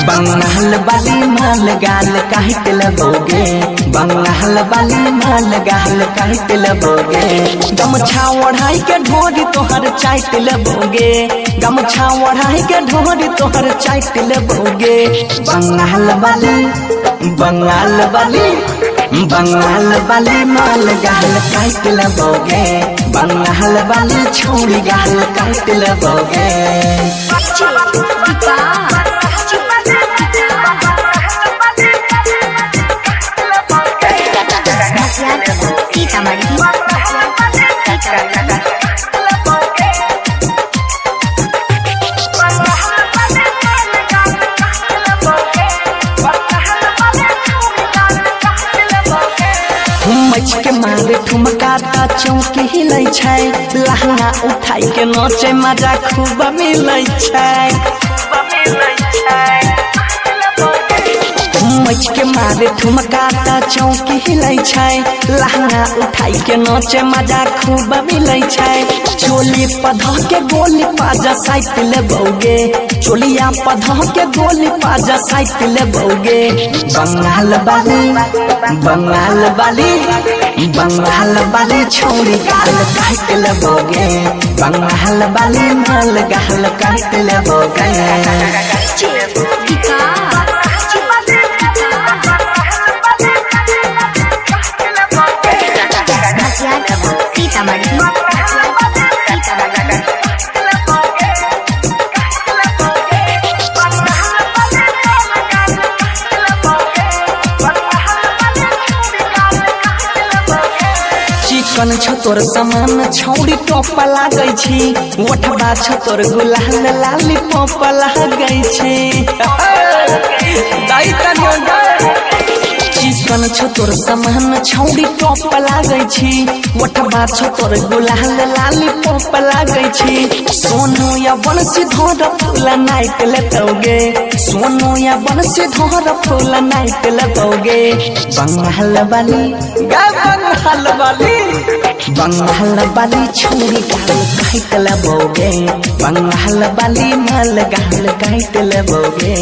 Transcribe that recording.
बंगाल वाली माल गाल काट लबोगे, बंगाल वाली माल गाल काट लबोगे। गमछा ओढ़ाई के ढोरी तोहर चाट लबोगे, गमछा ओढ़ाई के ढोरी तोहर चाट लबोगे। बंगाल वाली बंगाल वाली बंगाल वाली माल गाल काट लबोगे, बंगाल वाली छोड़ी गाल काट लबोगे। मच के मारे ठुमका चौकी हिलै छै, लहंगा उठाई के नाचे मजा खूब मिलै छै। मच के मारे ठुमका चौकी हिलै छै, लहंगा उठाई के नाचे मजा खूब मिलै छै। चोली पधा के गोली पाजा साइट लेबोगे, चोलिया पधा के गोली पाजा साइट लेबोगे। बंगाल वाली बंगाल वाली बंगाल वाली छोड़ी गाल काट लेबोगे, बंगाल वाली माल गाल काट लेबोगे। चिकन छ तोर समान छौड़ी टोप लागै छी, ओठबा छ तोर गुलाल लाली पोप लागै छी। चिकन छ तोर समान छौड़ी टोप लागै छी, ओठबा छ तोर गुलाल लाली पोप लागै छी। सोनू या बनसी धर फूल नाइट लेतोगे, सोनू या बनसी धर फूल नाइट लेतोगे। बंगाल वाली बंगाल वाली बंगाल वाली छोड़ी गाल काट लेबोगे, बंगाल वाली माल गाल काट लेबोगे।